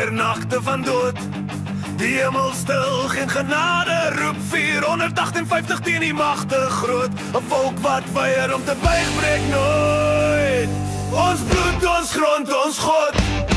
deur nagte van dood. Die hemel stil, geen genade, roep 458 teen die magte groot. 'n volk wat weier om te buig, breek nooit. Ons bloed, ons grond, ons God.